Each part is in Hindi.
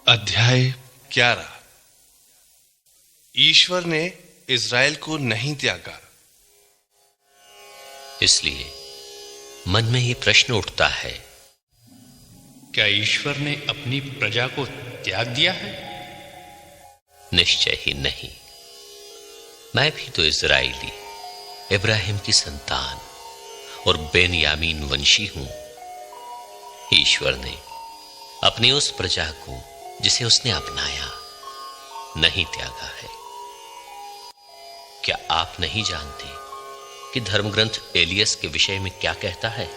अध्याय 11। ईश्वर ने इज़राइल को नहीं त्यागा। इसलिए मन में यह प्रश्न उठता है, क्या ईश्वर ने अपनी प्रजा को त्याग दिया है? निश्चय ही नहीं। मैं भी तो इज़राइली, इब्राहिम की संतान और बेन्यामीन वंशी हूं। ईश्वर ने अपनी उस प्रजा को जिसे उसने अपनाया नहीं त्यागा है। क्या आप नहीं जानते कि धर्मग्रंथ एलियस के विषय में क्या कहता है?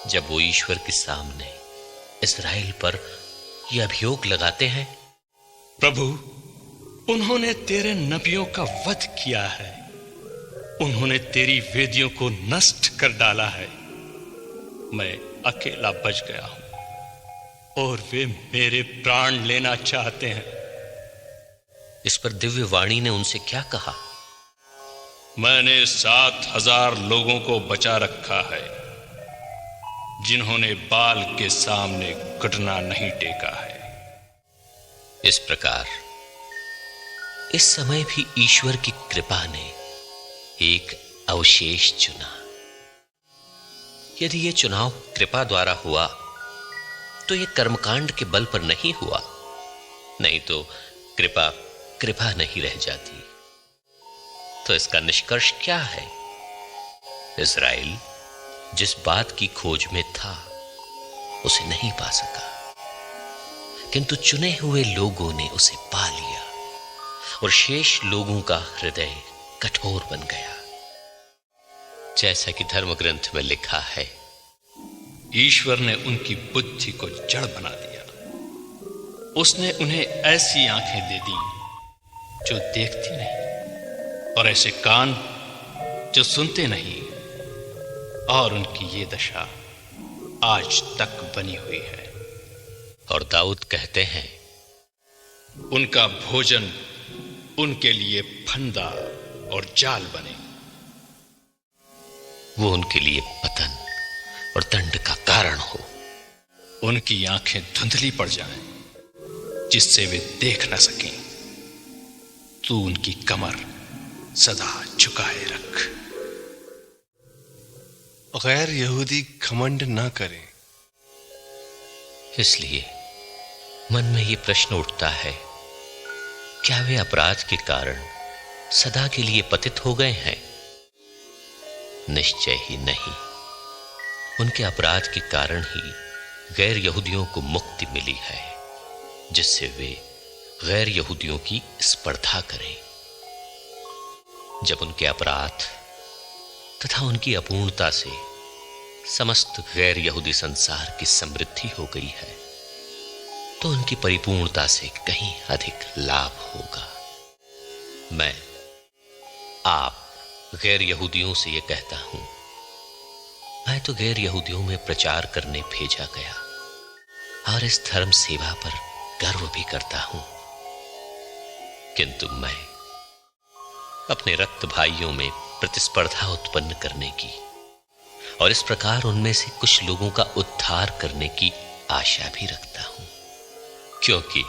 जब वो ईश्वर के सामने इस्राएल पर यह अभियोग लगाते हैं, प्रभु, उन्होंने तेरे नबियों का वध किया है, उन्होंने तेरी वेदियों को नष्ट कर डाला है। मैं अकेला बच गया हूं और वे मेरे प्राण लेना चाहते हैं। इस पर दिव्य वाणी ने उनसे क्या कहा? मैंने 7,000 लोगों को बचा रखा है जिन्होंने बाल के सामने घुटना नहीं टेका है। इस प्रकार इस समय भी ईश्वर की कृपा ने एक अवशेष चुना। यदि यह चुनाव कृपा द्वारा हुआ तो यह कर्मकांड के बल पर नहीं हुआ, नहीं तो कृपा कृपा नहीं रह जाती। तो इसका निष्कर्ष क्या है? इज़राइल जिस बात की खोज में था उसे नहीं पा सका, किंतु चुने हुए लोगों ने उसे पा लिया और शेष लोगों का हृदय कठोर बन गया। जैसा कि धर्मग्रंथ में लिखा है, ईश्वर ने उनकी बुद्धि को जड़ बना दिया। उसने उन्हें ऐसी आंखें दे दी जो देखती नहीं और ऐसे कान जो सुनते नहीं, और उनकी ये दशा आज तक बनी हुई है। और दाऊद कहते हैं, उनका भोजन उनके लिए फंदा और जाल बने। वो उनके लिए पतन और दंड का कारण हो। उनकी आंखें धुंधली पड़ जाएं, जिससे वे देख न सकें। तू उनकी कमर सदा झुकाए रख। गैर यहूदी घमंड ना करें। इसलिए मन में यह प्रश्न उठता है, क्या वे अपराध के कारण सदा के लिए पतित हो गए हैं? निश्चय ही नहीं। उनके अपराध के कारण ही गैर यहूदियों को मुक्ति मिली है, जिससे वे गैर यहूदियों की स्पर्धा करें। जब उनके अपराध तथा उनकी अपूर्णता से समस्त गैर यहूदी संसार की समृद्धि हो गई है, तो उनकी परिपूर्णता से कहीं अधिक लाभ होगा। मैं आप गैर यहूदियों से यह कहता हूं, मैं तो गैर यहूदियों में प्रचार करने भेजा गया और इस धर्म सेवा पर गर्व भी करता हूं, किंतु मैं अपने रक्त भाइयों में प्रतिस्पर्धा उत्पन्न करने की और इस प्रकार उनमें से कुछ लोगों का उद्धार करने की आशा भी रखता हूं, क्योंकि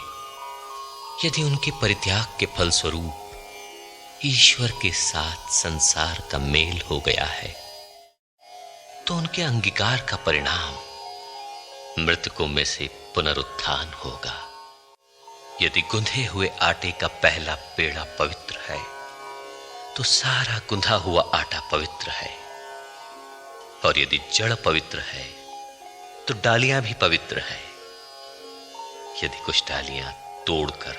यदि उनके परित्याग के फलस्वरूप ईश्वर के साथ संसार का मेल हो गया है, तो उनके अंगीकार का परिणाम मृतकों में से पुनरुत्थान होगा। यदि गुंधे हुए आटे का पहला पेड़ा पवित्र है, तो सारा गुंधा हुआ आटा पवित्र है, और यदि जड़ पवित्र है तो डालियां भी पवित्र है। यदि कुछ डालियां तोड़कर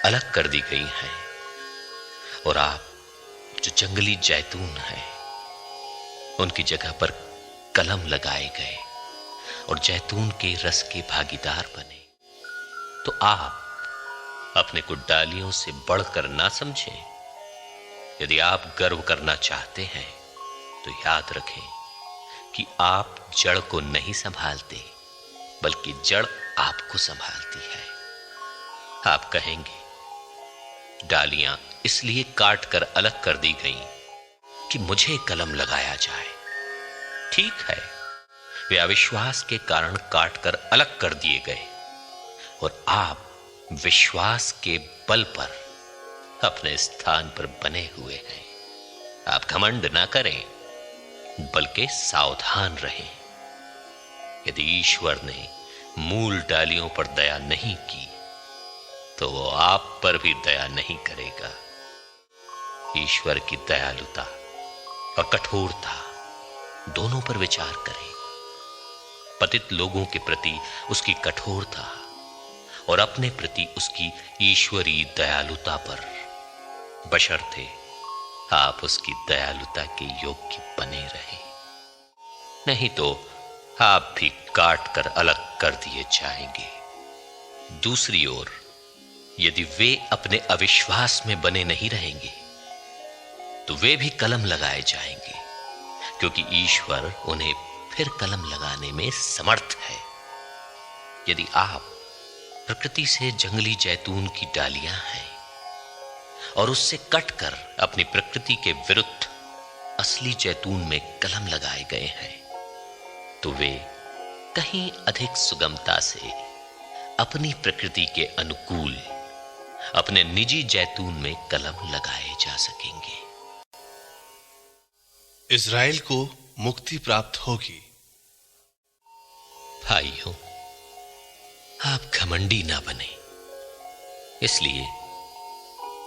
अलग कर दी गई हैं और आप जो जंगली जैतून है उनकी जगह पर कलम लगाए गए और जैतून के रस के भागीदार बने, तो आप अपने को डालियों से बढ़कर ना समझें। यदि आप गर्व करना चाहते हैं तो याद रखें कि आप जड़ को नहीं संभालते, बल्कि जड़ आपको संभालती है। आप कहेंगे, डालियां इसलिए काट कर अलग कर दी गईं कि मुझे कलम लगाया जाए। ठीक है, वे अविश्वास के कारण काट कर अलग कर दिए गए, और आप विश्वास के बल पर अपने स्थान पर बने हुए हैं। आप घमंड ना करें, बल्कि सावधान रहें। यदि ईश्वर ने मूल डालियों पर दया नहीं की, तो वो आप पर भी दया नहीं करेगा। ईश्वर की दयालुता और कठोरता दोनों पर विचार करें। पतित लोगों के प्रति उसकी कठोरता और अपने प्रति उसकी ईश्वरीय दयालुता पर, बशर्ते आप उसकी दयालुता के योग्य बने रहें। नहीं तो आप भी काट कर अलग कर दिए जाएंगे। दूसरी ओर यदि वे अपने अविश्वास में बने नहीं रहेंगे, तो वे भी कलम लगाए जाएंगे, क्योंकि ईश्वर उन्हें फिर कलम लगाने में समर्थ है। यदि आप प्रकृति से जंगली जैतून की डालियां हैं और उससे कटकर अपनी प्रकृति के विरुद्ध असली जैतून में कलम लगाए गए हैं, तो वे कहीं अधिक सुगमता से अपनी प्रकृति के अनुकूल अपने निजी जैतून में कलम लगाए जा सकेंगे। इज़राइल को मुक्ति प्राप्त होगी। भाइयों, आप घमंडी ना बने। इसलिए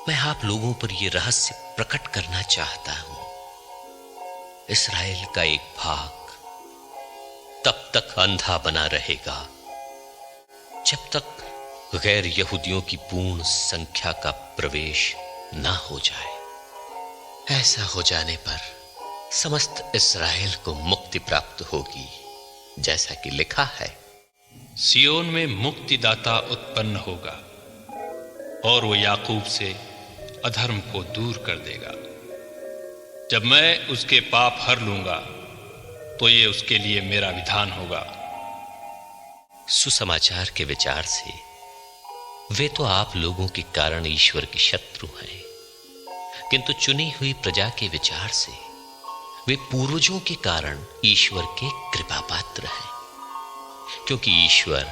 मैं आप लोगों पर यह रहस्य प्रकट करना चाहता हूं। इस्राएल का एक भाग तब तक अंधा बना रहेगा जब तक गैर यहूदियों की पूर्ण संख्या का प्रवेश ना हो जाए। ऐसा हो जाने पर समस्त इस्राएल को मुक्ति प्राप्त होगी, जैसा कि लिखा है, सियोन में मुक्तिदाता उत्पन्न होगा और वो याकूब से अधर्म को दूर कर देगा। जब मैं उसके पाप हर लूंगा, तो ये उसके लिए मेरा विधान होगा। सुसमाचार के विचार से वे तो आप लोगों के कारण ईश्वर के शत्रु हैं, किंतु चुनी हुई प्रजा के विचार से वे पूर्वजों के कारण ईश्वर के कृपा पात्र हैं। क्योंकि ईश्वर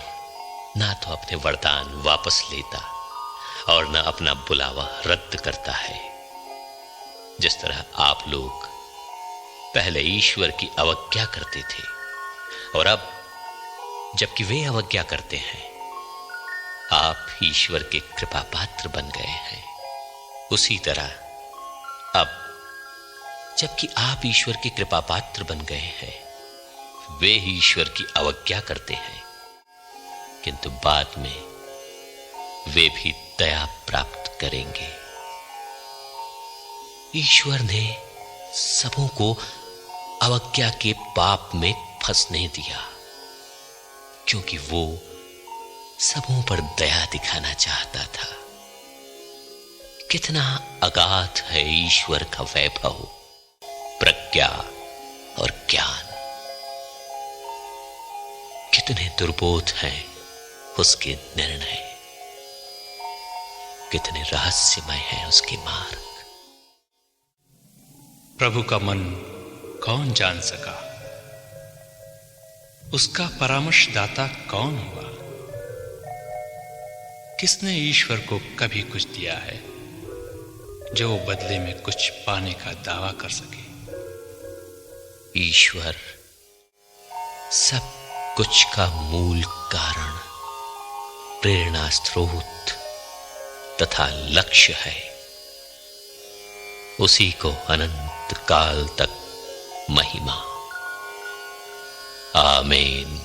ना तो अपने वरदान वापस लेता और ना अपना बुलावा रद्द करता है। जिस तरह आप लोग पहले ईश्वर की अवज्ञा करते थे और अब जबकि वे अवज्ञा करते हैं, आप ईश्वर के कृपा पात्र बन गए हैं, उसी तरह अब जबकि आप ईश्वर के कृपा पात्र बन गए हैं, वे ईश्वर की अवज्ञा करते हैं, किंतु बाद में वे भी दया प्राप्त करेंगे। ईश्वर ने सबों को अवज्ञा के पाप में फंसने दिया, क्योंकि वो सबों पर दया दिखाना चाहता था। कितना अगाध है ईश्वर का वैभव, प्रज्ञा और ज्ञान। कितने दुर्बोध हैं उसके निर्णय, कितने रहस्यमय हैं उसके मार्ग। प्रभु का मन कौन जान सका? उसका परामर्शदाता कौन हुआ? किसने ईश्वर को कभी कुछ दिया है जो वो बदले में कुछ पाने का दावा कर सके? ईश्वर सब कुछ का मूल कारण, प्रेरणा स्रोत तथा लक्ष्य है। उसी को अनंत काल तक महिमा। आमीन।